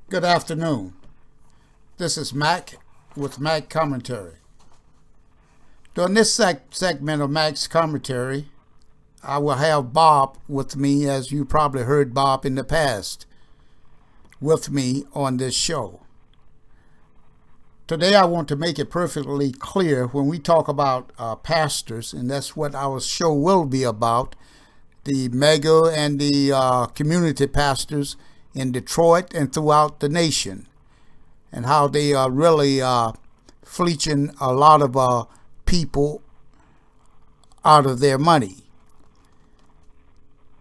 Good afternoon. This is Mac with Mac Commentary. During this segment of Mac's Commentary, I will have Bob with me, as you probably heard Bob in the past, with me on this show. Today I want to make it perfectly clear when we talk about pastors, and that's what our show will be about, the mega and the community pastors in Detroit and throughout the nation, and how they are really fleecing a lot of people out of their money.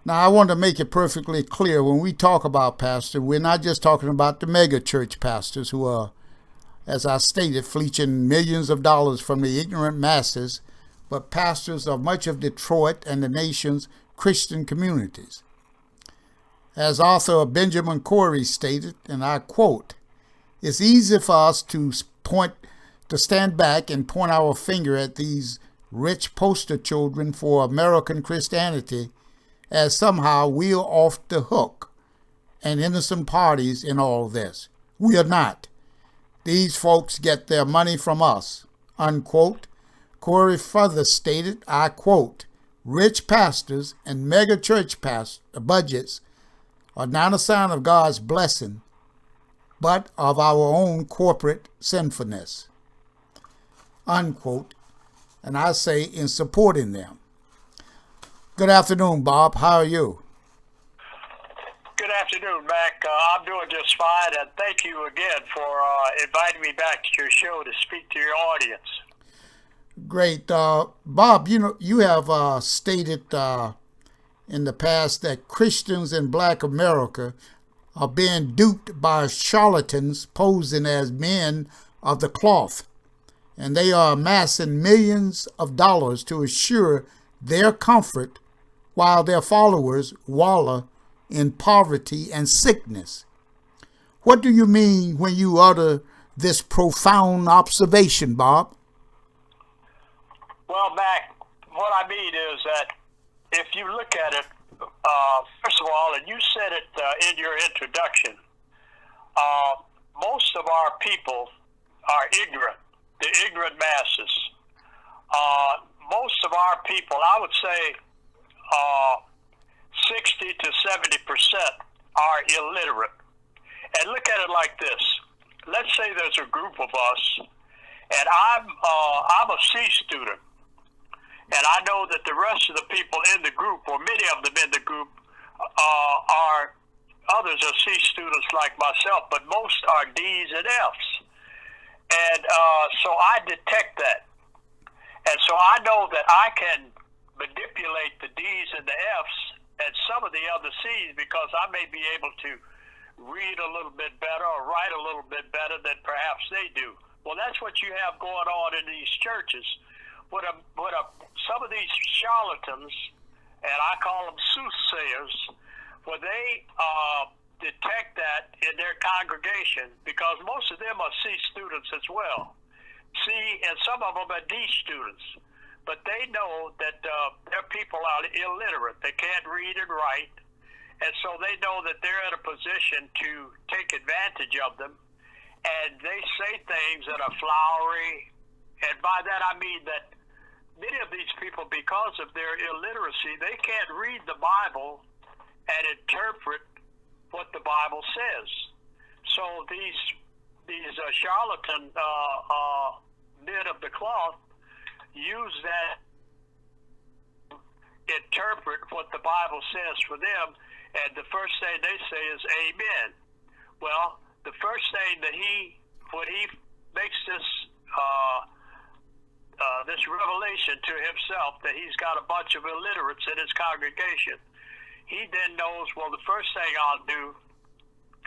Now, I want to make it perfectly clear, when we talk about pastor, we're not just talking about the mega church pastors who are, as I stated, fleecing millions of dollars from the ignorant masses, but pastors of much of Detroit and the nation's Christian communities. As author Benjamin Corey stated, and I quote, "It's easy for us to stand back and point our finger at these rich poster children for American Christianity as somehow we're off the hook and innocent parties in all this. We are not. These folks get their money from us," unquote. Corey further stated, I quote, "Rich pastors and mega church budgets are not a sign of God's blessing, but of our own corporate sinfulness," unquote. And I say in supporting them. Good afternoon, Bob. How are you? Good afternoon, Mac. I'm doing just fine, and thank you again for inviting me back to your show to speak to your audience. Great. Bob, you have stated in the past that Christians in Black America are being duped by charlatans posing as men of the cloth, and they are amassing millions of dollars to assure their comfort while their followers wallow in poverty and sickness. What do you mean when you utter this profound observation, Bob? Well, Mac, what I mean is that if you look at it, first of all, and you said it in your introduction, most of our people are ignorant, the ignorant masses. Most of our people, I would say 60 to 70% are illiterate. And look at it like this. Let's say there's a group of us, and I'm a C student, and I know that the rest of the people in the group, or many of them in the group, others are C students like myself, but most are D's and F's. And so I detect that. And so I know that I can manipulate the D's and the F's and some of the other C's, because I may be able to read a little bit better or write a little bit better than perhaps they do. Well, that's what you have going on in these churches. Some of these charlatans, and I call them soothsayers, where they detect that in their congregation, because most of them are C students as well. C, and some of them are D students. But they know that their people are illiterate. They can't read and write. And so they know that they're in a position to take advantage of them. And they say things that are flowery. And by that I mean that many of these people, because of their illiteracy, they can't read the Bible and interpret what the Bible says. So these charlatan men of the cloth use that to interpret what the Bible says for them, and the first thing they say is amen. Well, the first thing that when he makes this revelation to himself that he's got a bunch of illiterates in his congregation, he then knows, well, the first thing I'll do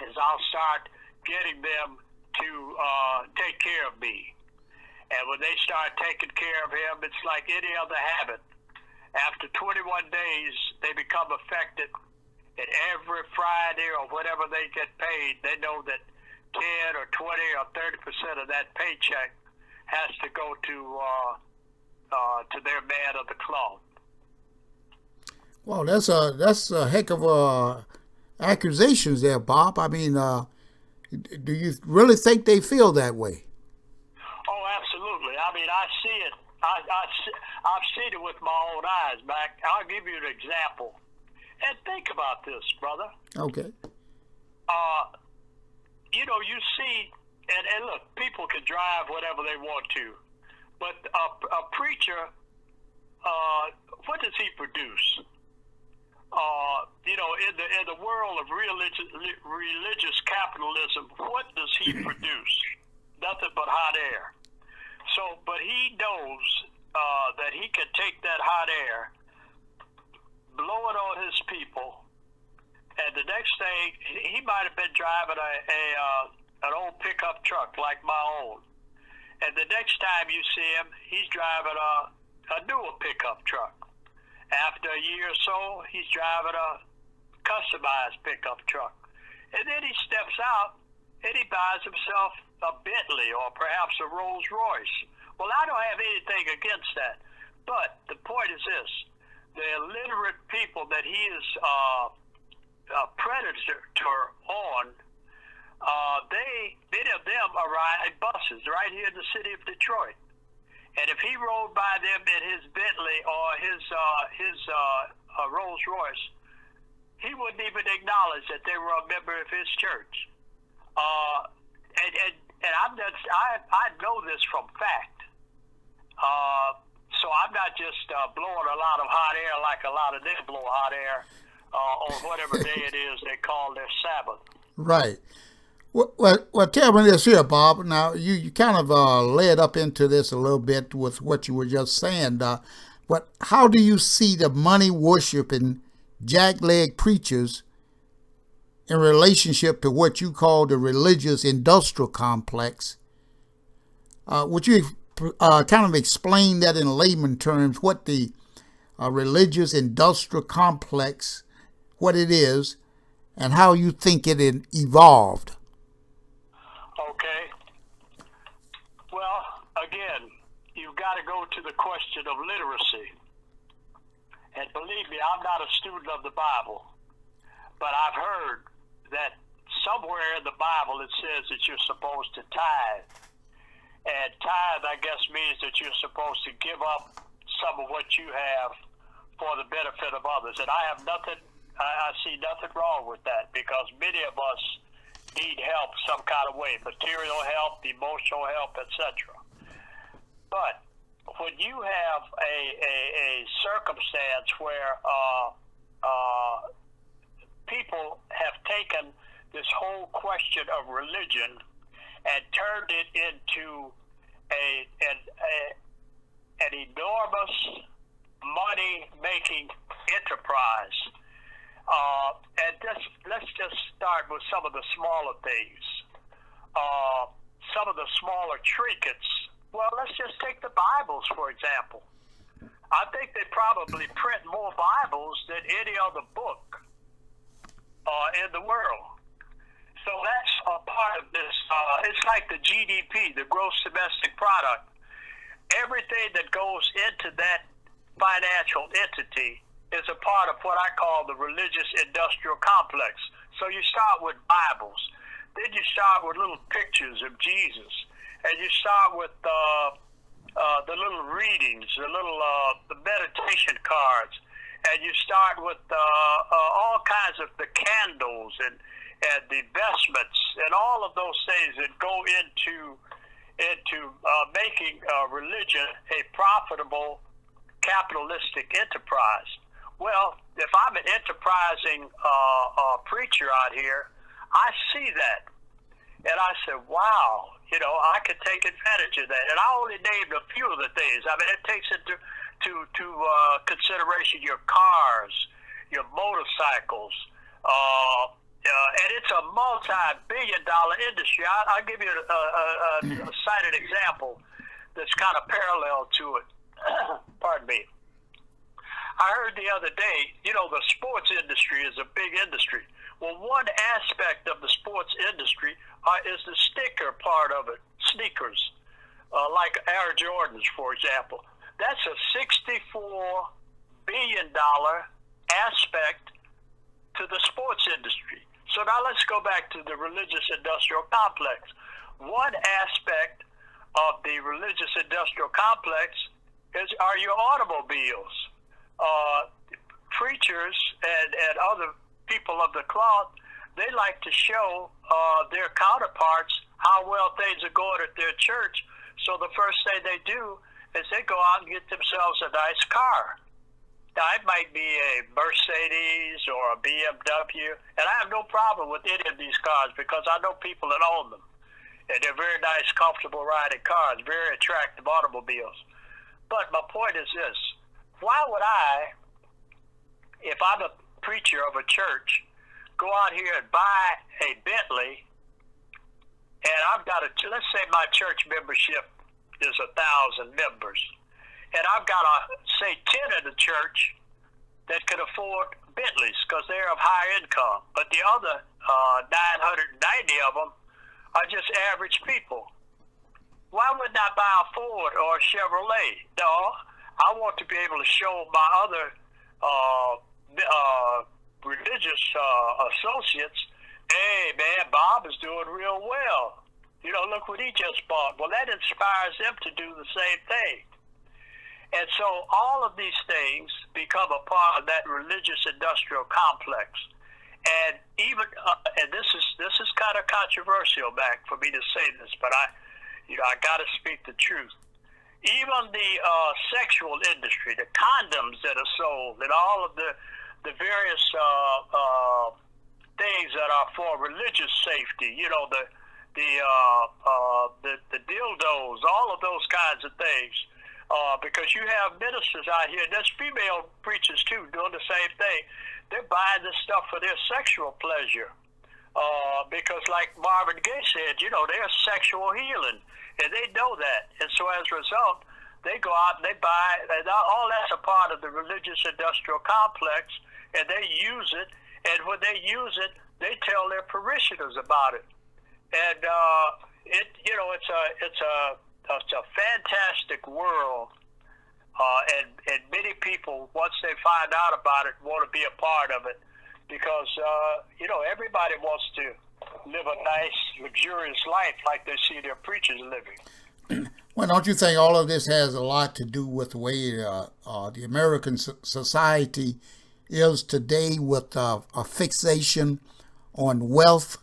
is I'll start getting them to take care of me. And when they start taking care of him, it's like any other habit. After 21 days, they become affected. And every Friday or whatever they get paid, they know that 10 or 20 or 30% of that paycheck has to go to to their man of the cloth. Well, that's a heck of accusations there, Bob. I mean, do you really think they feel that way? Oh, absolutely. I mean, I see it. I've seen it with my own eyes, Mac. I'll give you an example. And think about this, brother. Okay. You see, and look, people can drive whatever they want to, but a preacher, what does he produce? In the world of religious capitalism, what does he produce? Nothing but hot air. So, but he knows that he can take that hot air, blow it on his people, and the next thing, he might have been driving an old pickup truck like my own, and the next time you see him, he's driving a newer pickup truck. After a year or so, he's driving a customized pickup truck, and then he steps out and he buys himself a Bentley or perhaps a Rolls Royce. Well, I don't have anything against that, but the point is this: the illiterate people that he is a predator on, many of them are riding buses right here in the city of Detroit. And if he rode by them in his Bentley or his Rolls Royce, he wouldn't even acknowledge that they were a member of his church. And I know this from fact. So I'm not just blowing a lot of hot air like a lot of them blow hot air on whatever day it is they call their Sabbath. Right. Well, tell me this here, Bob. Now, you kind of led up into this a little bit with what you were just saying. But how do you see the money-worshiping, jackleg preachers in relationship to what you call the religious industrial complex? Would you kind of explain that in layman terms, what the religious industrial complex, what it is, and how you think it evolved? Okay. Well, again, you've got to go to the question of literacy. And believe me, I'm not a student of the Bible, but I've heard that somewhere in the Bible it says that you're supposed to tithe. And tithe, I guess, means that you're supposed to give up some of what you have for the benefit of others. And I see nothing wrong with that, because many of us need help some kind of way, material help, emotional help, etc. But when you have a circumstance where people have taken this whole question of religion and turned it into an enormous money-making enterprise. And let's just start with some of the smaller things. Some of the smaller trinkets. Well, let's just take the Bibles, for example. I think they probably print more Bibles than any other book in the world. So that's a part of this. It's like the GDP, the gross domestic product. Everything that goes into that financial entity is a part of what I call the religious industrial complex. So you start with Bibles, then you start with little pictures of Jesus, and you start with the little readings, the meditation cards, and you start with all kinds of the candles and the vestments and all of those things that go into making religion a profitable capitalistic enterprise. Well, if I'm an enterprising preacher out here, I see that, and I said, wow, I could take advantage of that. And I only named a few of the things. I mean, it takes into consideration your cars, your motorcycles, and it's a multi-billion-dollar industry. I'll give you a cited example that's kind of parallel to it. Pardon me. I heard the other day, the sports industry is a big industry. Well, one aspect of the sports industry is the sticker part of it, sneakers, like Air Jordans, for example. That's a $64 billion aspect to the sports industry. So now let's go back to the religious industrial complex. One aspect of the religious industrial complex are your automobiles. Preachers and other people of the cloth, they like to show their counterparts how well things are going at their church. So the first thing they do is they go out and get themselves a nice car. Now, it might be a Mercedes or a BMW, and I have no problem with any of these cars because I know people that own them. And they're very nice, comfortable riding cars, very attractive automobiles. But my point is this: why would I, if I'm a preacher of a church, go out here and buy a Bentley, and I've got let's say my church membership is 1,000 members, and I've got, say, 10 in the church that can afford Bentleys because they're of high income, but the other 990 of them are just average people. Why wouldn't I buy a Ford or a Chevrolet? No, I want to be able to show my other religious associates, hey, man, Bob is doing real well. You know, look what he just bought. Well, that inspires them to do the same thing. And so all of these things become a part of that religious industrial complex. And even and this is kind of controversial, Mac, for me to say this, but I got to speak the truth. Even the sexual industry, the condoms that are sold, and all of the various things that are for religious safety, you know, the dildos, all of those kinds of things. Because you have ministers out here, and there's female preachers too doing the same thing. They're buying this stuff for their sexual pleasure. Because like Marvin Gaye said, you know, they're sexual healing, and they know that. And so as a result, they go out and they buy, and all that's a part of the religious industrial complex, and they use it, and when they use it, they tell their parishioners about it. And it's a fantastic world, and many people, once they find out about it, want to be a part of it because, everybody wants to live a nice, luxurious life like they see their preachers living. Well, don't you think all of this has a lot to do with the way the American society is today with a fixation on wealth,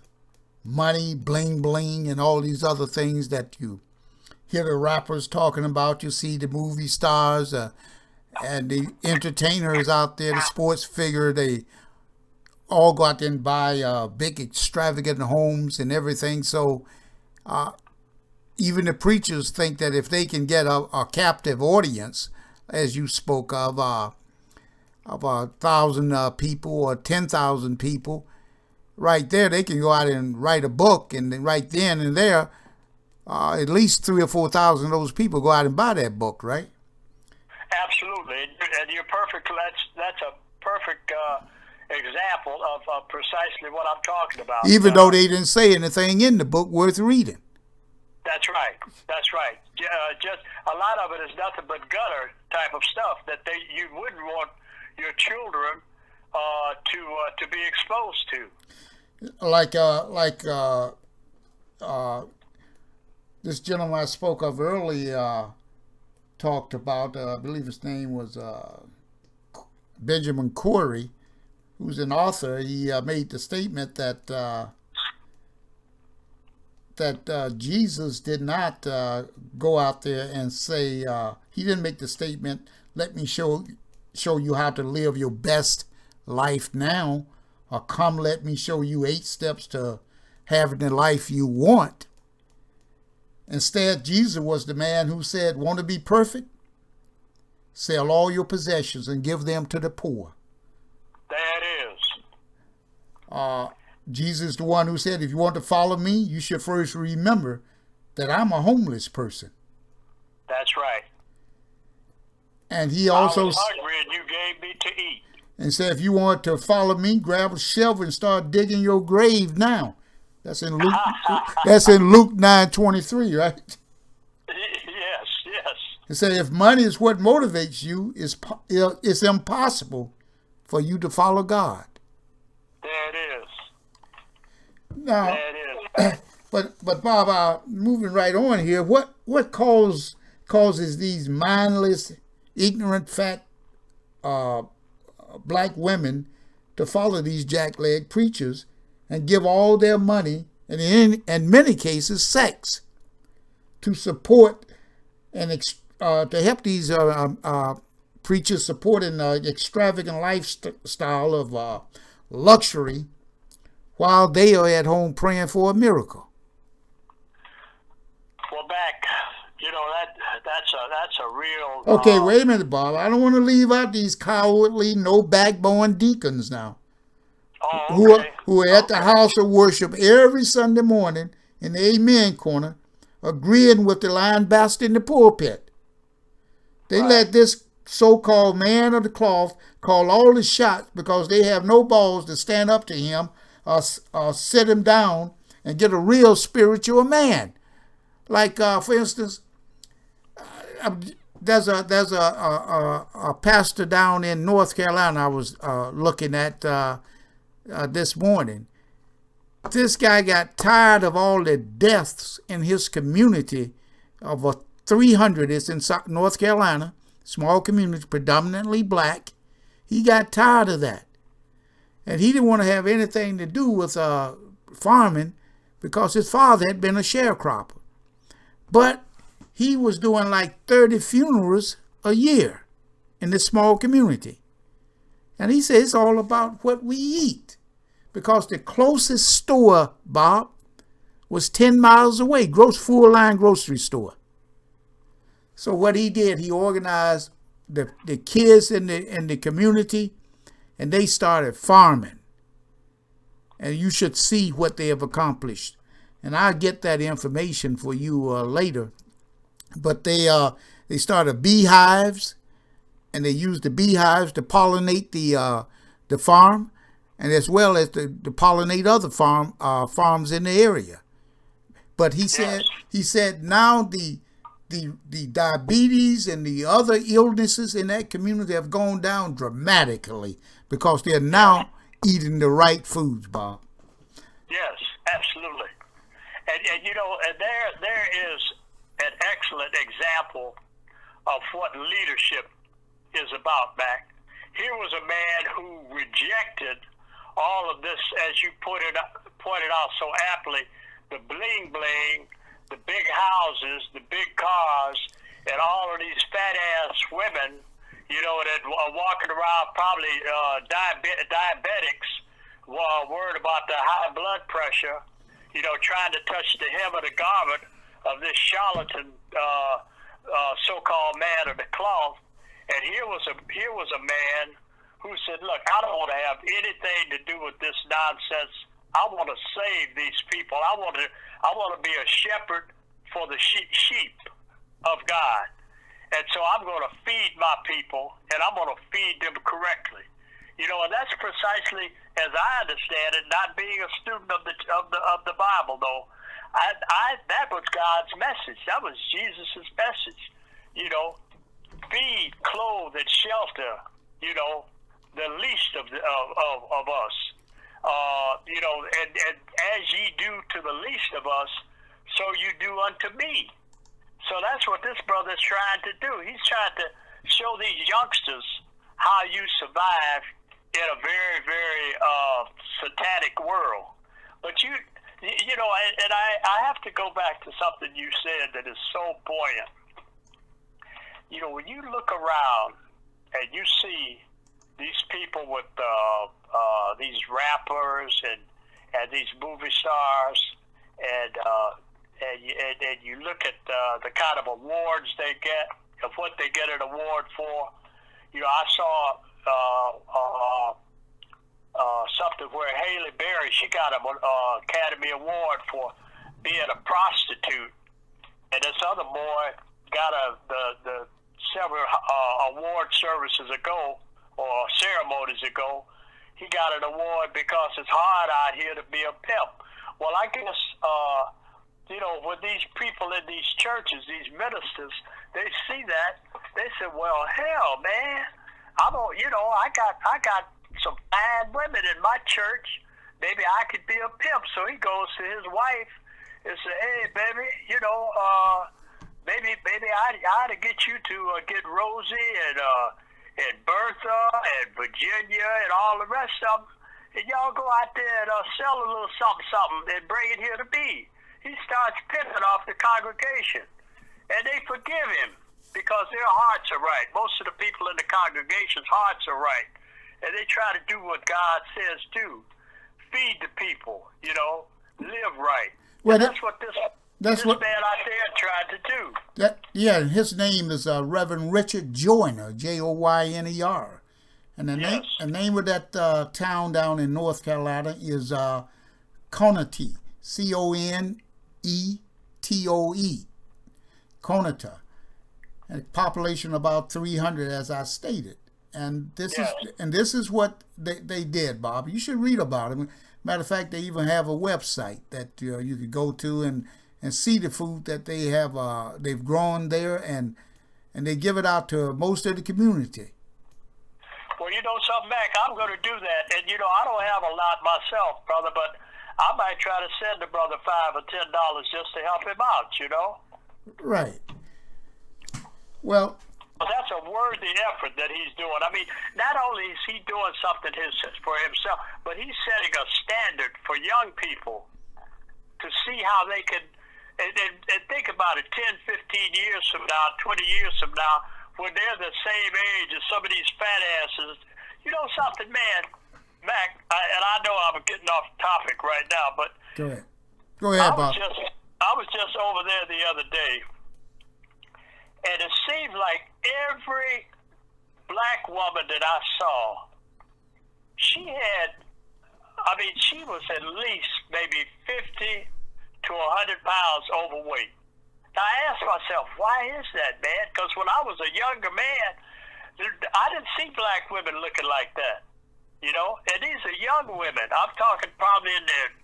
money, bling bling, and all these other things that you hear the rappers talking about, you see the movie stars and the entertainers out there, the sports figure, they all go out there and buy big extravagant homes and everything. So even the preachers think that if they can get a captive audience, as you spoke of 1,000 people or 10,000 people, right there, they can go out and write a book, and then right then and there, at least 3,000 or 4,000 of those people go out and buy that book, right? Absolutely, and you're perfect. That's a perfect example of precisely what I'm talking about. Even though they didn't say anything in the book worth reading. That's right. That's right. Just a lot of it is nothing but gutter type of stuff that you wouldn't want your children to be exposed to. This gentleman I spoke of earlier talked about, I believe his name was Benjamin Corey, who's an author. He made the statement that Jesus did not go out there and say, he didn't make the statement, let me show you how to live your best life now, or come let me show you 8 steps to having the life you want. Instead, Jesus was the man who said, want to be perfect? Sell all your possessions and give them to the poor. That is. Jesus is the one who said, if you want to follow me, you should first remember that I'm a homeless person. That's right. And he also... I was hungry and you gave me to eat. And said, if you want to follow me, grab a shovel and start digging your grave now. That's in Luke. That's in Luke 9:23, right? Yes. It said if money is what motivates you, it's impossible for you to follow God. There it is. Now, There it is. but Bob, moving right on here, what causes these mindless, ignorant, fat black women to follow these jackleg preachers and give all their money and in many cases sex to support and to help these preachers support an extravagant lifestyle of luxury while they are at home praying for a miracle? Well, back, that's a real. Okay, wait a minute, Bob. I don't want to leave out these cowardly, no backbone deacons now, who are at the house of worship every Sunday morning in the Amen corner, agreeing with the lying bastard in the pulpit. They let this so-called man of the cloth call all the shots because they have no balls to stand up to him or sit him down and get a real spiritual man. Like, for instance, there's a pastor down in North Carolina I was looking at this morning. This guy got tired of all the deaths in his community of 300. It's in North Carolina, small community, predominantly black. He got tired of that. And he didn't want to have anything to do with farming because his father had been a sharecropper. But he was doing like 30 funerals a year in this small community. And he said it's all about what we eat. Because the closest store, Bob, was 10 miles away, full-line grocery store. So what he did, he organized the kids in the community, and they started farming. And you should see what they have accomplished. And I'll get that information for you later. But they started beehives, and they used the beehives to pollinate the farm, and as well as to pollinate other farms in the area. But he said now the diabetes and the other illnesses in that community have gone down dramatically because they're now eating the right foods, Bob. Yes, absolutely. And there is an excellent example of what leadership is about, Mac. Here was a man who rejected all of this, as you pointed out so aptly, the bling bling, the big houses, the big cars, and all of these fat ass women, that are walking around probably diabetics, worried about the high blood pressure, trying to touch the hem of the garment of this charlatan so-called man of the cloth. And here was a man who said, look, I don't want to have anything to do with this nonsense. I want to save these people. I want to be a shepherd for the sheep of God. And so I'm going to feed my people, and I'm going to feed them correctly. And that's precisely, as I understand it, not being a student of the Bible, though. That was God's message. That was Jesus' message. Feed, clothe, and shelter. The least of us. And as ye do to the least of us, so you do unto me. So that's what this brother's trying to do. He's trying to show these youngsters how you survive in a very, very satanic world. But and I have to go back to something you said that is so buoyant. When you look around and you see these people with these rappers and these movie stars, and you look at the kind of awards they get, of what they get an award for. I saw something where Haley Berry, she got an Academy Award for being a prostitute, and this other boy got the several award services ago, or ceremonies ago, he got an award because it's hard out here to be a pimp. Well, I guess when these people in these churches, these ministers, they see that, they say, well, hell, man, I got some fine women in my church. Maybe I could be a pimp. So he goes to his wife and say, hey, baby, maybe I ought to get you to get Rosie and Bertha and Virginia and all the rest of them. And y'all go out there and sell a little something and bring it here to me. He starts pimping off the congregation. And they forgive him because their hearts are right. Most of the people in the congregation's hearts are right. And they try to do what God says do. Feed the people, live right. Well, that's what this man out there tried to do. His name is Reverend Richard Joyner, Joyner. And the name of that town down in North Carolina is Conotee, Conetoe, Conotee, and a population about 300, as I stated. And this is what they did, Bob. You should read about it. Matter of fact, they even have a website that you could go to and see the food that they have they've grown there, and they give it out to most of the community. Well, something, Mac, I'm going to do that. And, I don't have a lot myself, brother, but I might try to send the brother $5 or $10 just to help him out, Right. Well, that's a worthy effort that he's doing. I mean, not only is he doing something for himself, but he's setting a standard for young people to see how they can, and think about it, 10, 15 years from now, 20 years from now, when they're the same age as some of these fat asses. Something, man, Mac, and I know I'm getting off topic right now, but go ahead, Bob. I was just over there the other day, and it seemed like every black woman that I saw, she was at least maybe 50 to 100 pounds overweight. Now, I asked myself, why is that, man? Because when I was a younger man, I didn't see black women looking like that, And these are young women. I'm talking probably in their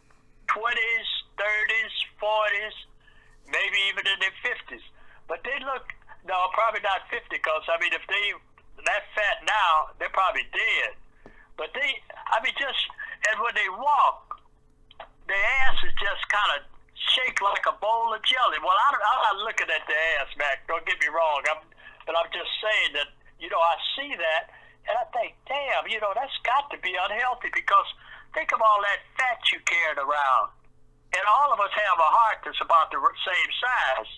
20s, 30s, 40s, maybe even in their 50s. But they look, no, probably not 50, because, if they that fat now, they're probably dead. But and when they walk, their ass is just kind of shake like a bowl of jelly. Well, I'm not looking at the ass, Mac. Don't get me wrong. But I'm just saying that, I see that, and I think, damn, that's got to be unhealthy, because think of all that fat you carried around. And all of us have a heart that's about the same size.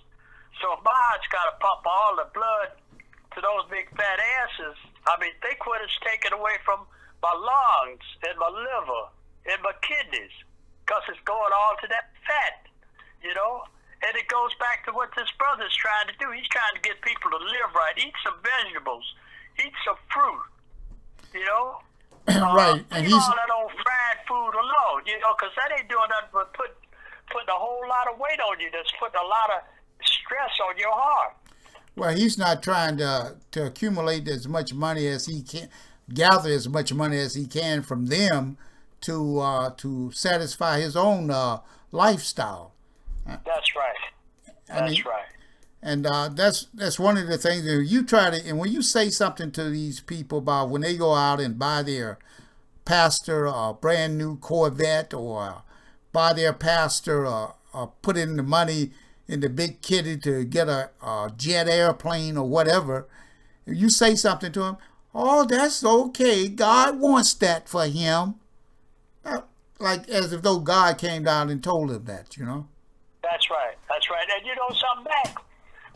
So if my heart's got to pump all the blood to those big fat asses, think what it's taken away from my lungs and my liver and my kidneys, because it's going all to that fat, And it goes back to what this brother's trying to do. He's trying to get people to live right. Eat some vegetables. Eat some fruit. Right. And leave all that old fried food alone, because that ain't doing nothing but putting a whole lot of weight on you. That's putting a lot of stress on your heart. Well, he's not trying to accumulate as much money as he can, gather as much money as he can from them to satisfy his own lifestyle. That's right. That's right. And that's one of the things that you try to, and when you say something to these people about when they go out and buy their pastor a brand new Corvette, or buy their pastor or put in the money in the big kitty to get a jet airplane or whatever, if you say something to him, oh, that's okay, God wants that for him. Like as if though God came down and told him that, That's right. That's right. And something back.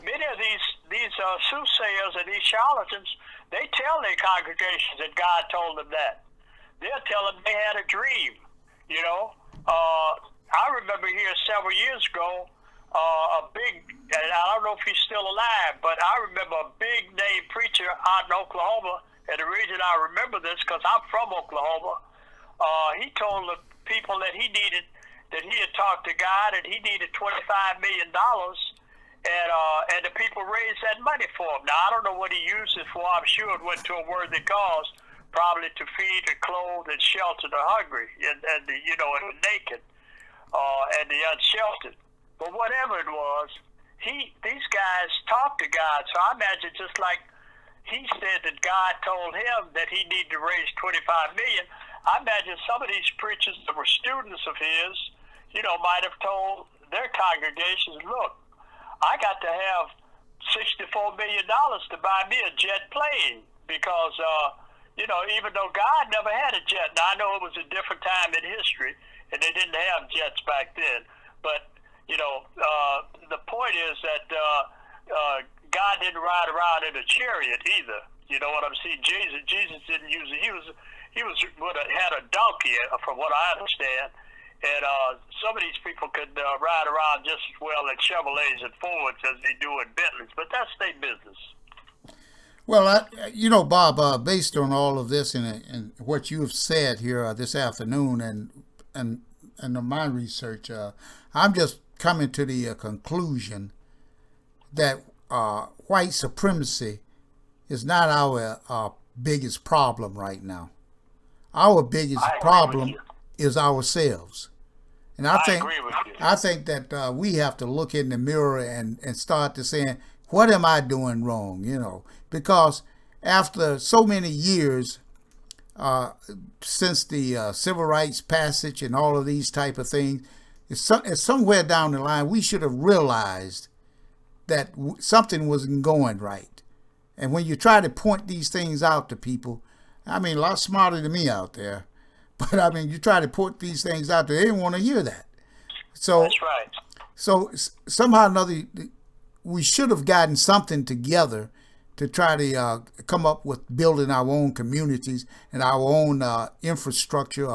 Many of these soothsayers and these charlatans, they tell their congregations that God told them that. They'll tell them they had a dream, I remember here several years ago, a big, and I don't know if he's still alive, but I remember a big name preacher out in Oklahoma, and the reason I remember this because I'm from Oklahoma. He told the people that he had talked to God and he needed $25 million. And the people raised that money for him. Now, I don't know what he used it for. I'm sure it went to a worthy cause, probably to feed and clothe and shelter the hungry and the naked and the unsheltered. But whatever it was, these guys talked to God. So I imagine just like he said that God told him that he needed to raise $25 million, I imagine some of these preachers that were students of his, might have told their congregations, look, I got to have $64 million to buy me a jet plane because, even though God never had a jet. Now, I know it was a different time in history, and they didn't have jets back then. But, the point is that God didn't ride around in a chariot either. You know what I'm saying? Jesus didn't use it. He had a donkey, from what I understand. And some of these people could ride around just as well in Chevrolets and Fords as they do in Bentleys, but that's their business. Well, Bob, based on all of this and what you have said here this afternoon and my research, I'm just coming to the conclusion that white supremacy is not our biggest problem right now. Our biggest problem is ourselves. And I think that we have to look in the mirror and start to saying, what am I doing wrong? Because after so many years since the civil rights passage and all of these type of things, it's somewhere down the line we should have realized that something wasn't going right. And when you try to point these things out to people, a lot smarter than me out there, but you try to put these things out there, they didn't want to hear that. So that's right. So somehow or another, we should have gotten something together to try to come up with building our own communities and our own infrastructure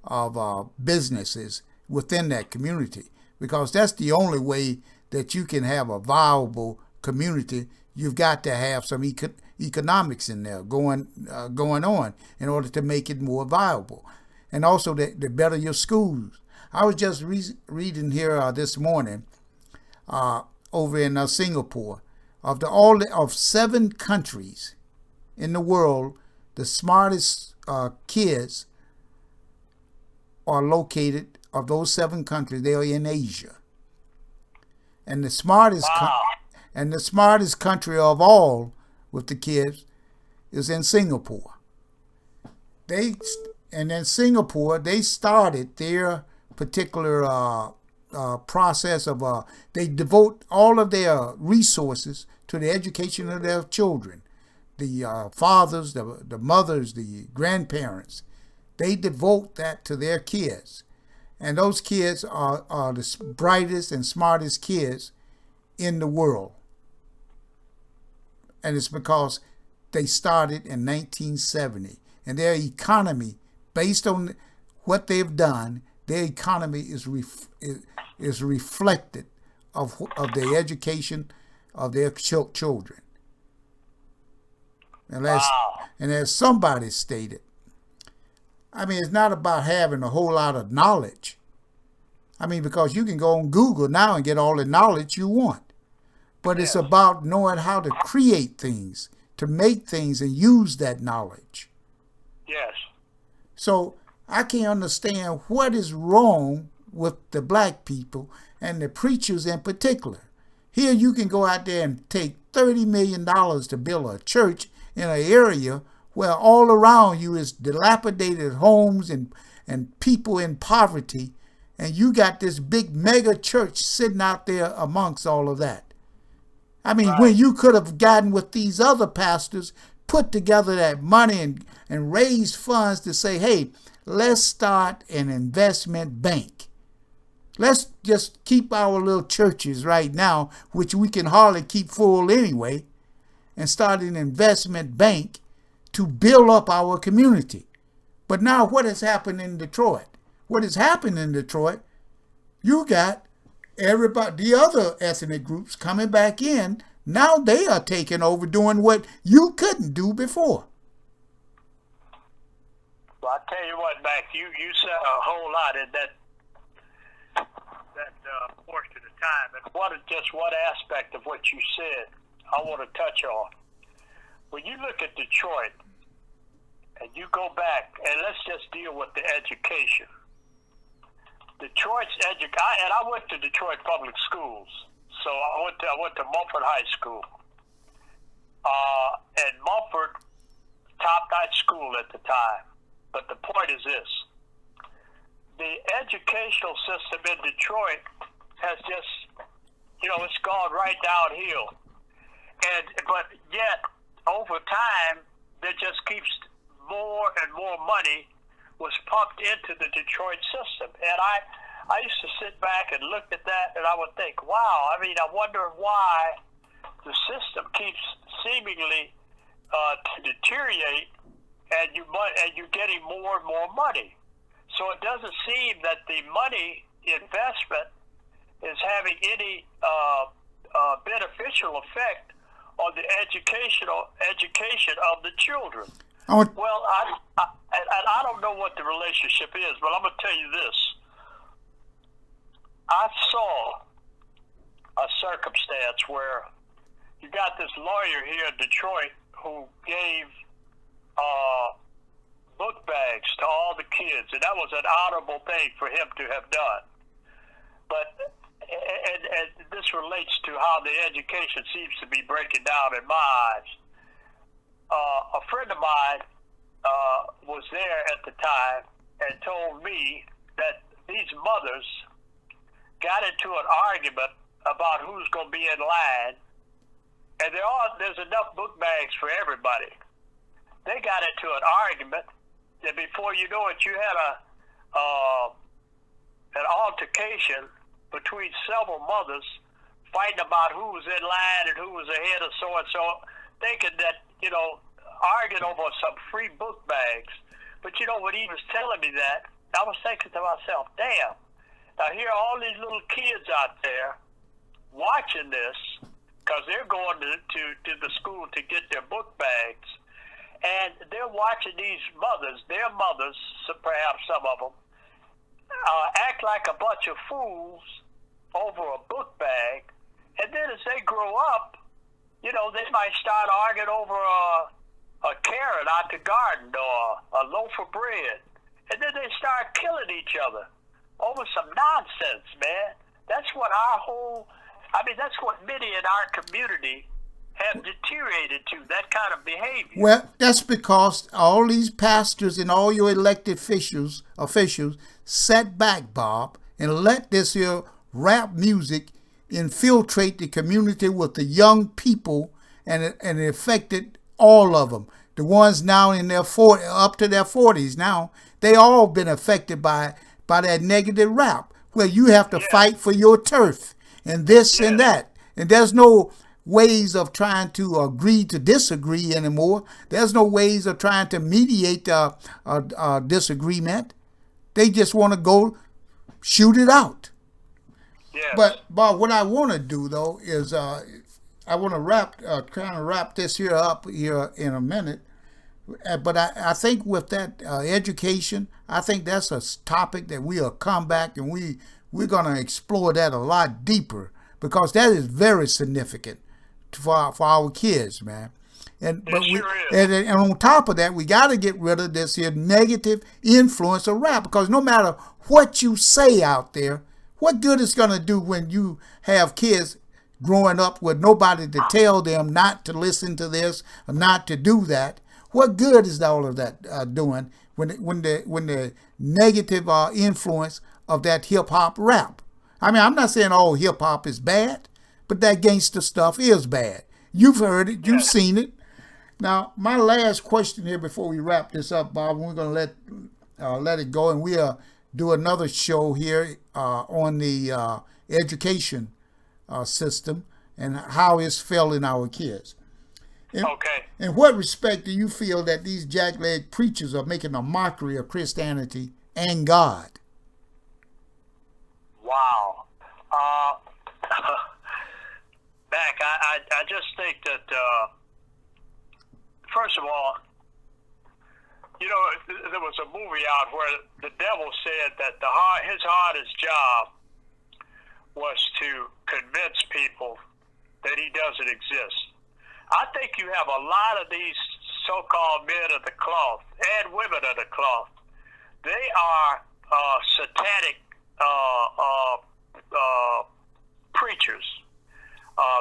of businesses within that community, because that's the only way that you can have a viable community. You've got to have some economics in there going on in order to make it more viable. And also the better your schools. I was just reading here this morning over in Singapore, of 7 countries in the world, the smartest kids are located, of those 7 countries, they are in Asia. And the smartest country of all with the kids is in Singapore. And in Singapore, they started their particular process of they devote all of their resources to the education of their children. The fathers, the mothers, the grandparents, they devote that to their kids. And those kids are the brightest and smartest kids in the world. And it's because they started in 1970. And their economy, based on what they've done, their economy is reflected of the education of their children. And as somebody stated, it's not about having a whole lot of knowledge. Because you can go on Google now and get all the knowledge you want. But it's about knowing how to create things, to make things and use that knowledge. Yes. So I can't understand what is wrong with the black people and the preachers in particular. Here you can go out there and take $30 million to build a church in an area where all around you is dilapidated homes and people in poverty, and you got this big mega church sitting out there amongst all of that. Right. When you could have gotten with these other pastors, put together that money and raise funds to say, hey, let's start an investment bank. Let's just keep our little churches right now, which we can hardly keep full anyway, and start an investment bank to build up our community. But now what has happened in Detroit? What has happened in Detroit, you got everybody, the other ethnic groups coming back in. Now they are taking over, doing what you couldn't do before. Well, I tell you what, Mac, you said a whole lot in that portion of time. And one aspect of what you said I want to touch on. When you look at Detroit and you go back, and let's just deal with the education. Detroit's and I went to Detroit public schools. So I went to Mumford High School. And Mumford, top-notch school at the time. But the point is this. The educational system in Detroit has just, it's gone right downhill. But yet, over time, there just keeps more and more money was pumped into the Detroit system. And I used to sit back and look at that, and I would think, wow, I wonder why the system keeps seemingly to deteriorate, and you're getting more and more money. So it doesn't seem that the money investment is having any beneficial effect on the education of the children. Well, I don't know what the relationship is, but I'm going to tell you this. I saw a circumstance where you got this lawyer here in Detroit who gave book bags to all the kids, and that was an honorable thing for him to have done. But and this relates to how the education seems to be breaking down in my eyes. A friend of mine was there at the time and told me that these mothers got into an argument about who's going to be in line, and there's enough book bags for everybody. They got into an argument, and before you know it, you had an altercation between several mothers fighting about who was in line and who was ahead of so-and-so, thinking that, arguing over some free book bags. But, when he was telling me that, I was thinking to myself, damn, now here are all these little kids out there watching this because they're going to the school to get their book bags. And they're watching these mothers, their mothers, perhaps some of them, act like a bunch of fools over a book bag. And then as they grow up, they might start arguing over a carrot out the garden or a loaf of bread. And then they start killing each other over some nonsense, man. That's what that's what many in our community have deteriorated to, that kind of behavior. Well, that's because all these pastors and all your elected officials sat back, Bob, and let this here rap music infiltrate the community with the young people, and it affected all of them. The ones now in their up to their 40s now, they all been affected by that negative rap, where you have to fight for your turf and this and that. And there's no ways of trying to agree to disagree anymore. There's no ways of trying to mediate a disagreement. They just want to go shoot it out. Yes. But what I want to do though is I want to kind of wrap this here up here in a minute. But I think with that education, I think that's a topic that we'll come back and we're going to explore that a lot deeper, because that is very significant for our kids, man. And on top of that, we got to get rid of this here negative influence of rap, because no matter what you say out there, what good it's going to do when you have kids growing up with nobody to tell them not to listen to this or not to do that? What good is all of that doing when the negative influence of that hip hop rap? I'm not saying all hip hop is bad, but that gangster stuff is bad. You've heard it, you've seen it. Now, my last question here before we wrap this up, Bob, we're going to let it go, and we'll do another show here on the education system and how it's failing our kids. Okay. In what respect do you feel that these jackleg preachers are making a mockery of Christianity and God? Wow. Back, I just think that, first of all, there was a movie out where the devil said that his hardest job was to convince people that he doesn't exist. I think you have a lot of these so-called men of the cloth and women of the cloth. They are satanic preachers.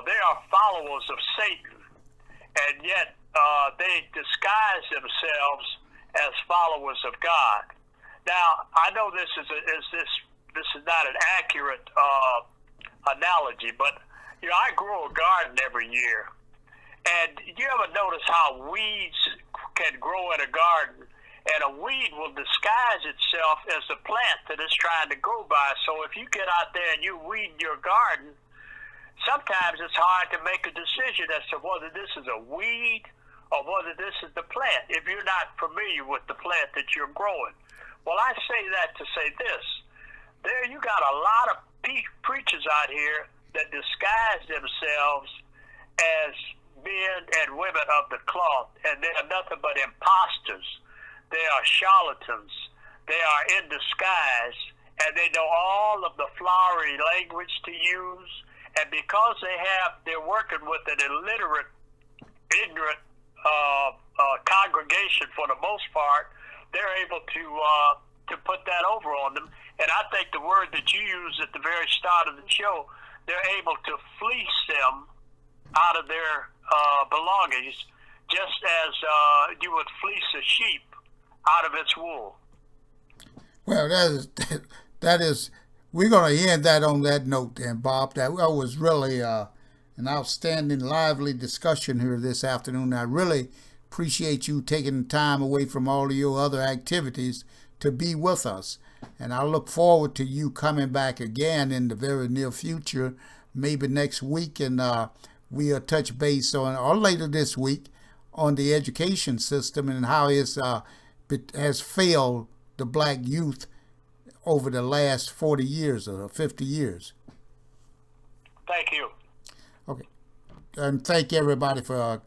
They are followers of Satan, and yet they disguise themselves as followers of God. Now, I know this is not an accurate analogy, but I grow a garden every year, and you ever notice how weeds can grow in a garden, and a weed will disguise itself as the plant that it's trying to grow by. So if you get out there and you weed your garden, sometimes it's hard to make a decision as to whether this is a weed or whether this is the plant, if you're not familiar with the plant that you're growing. Well, I say that to say this. There you got a lot of preachers out here that disguise themselves as men and women of the cloth, and they are nothing but imposters. They are charlatans. They are in disguise, and they know all of the flowery language to use. And because they're working with an illiterate, ignorant congregation for the most part, they're able to put that over on them. And I think the word that you used at the very start of the show, they're able to fleece them out of their belongings, just as you would fleece a sheep out of its wool. Well, that is we're going to end that on that note then, Bob. That was really an outstanding, lively discussion here this afternoon. I really appreciate you taking time away from all of your other activities to be with us. And I look forward to you coming back again in the very near future, maybe next week, and we'll touch base on, or later this week, on the education system and how it has failed the black youth over the last 40 years or 50 years. Thank you. Okay. And thank everybody for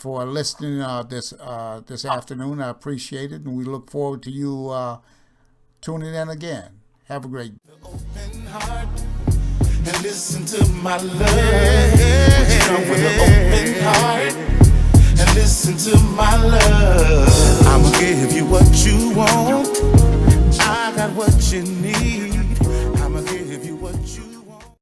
listening this afternoon. I appreciate it, and we look forward to you tuning in again. Have a great open heart and listen to my love. Come with an open heart and listen to my love. I'ma give you what you want. I got what you need.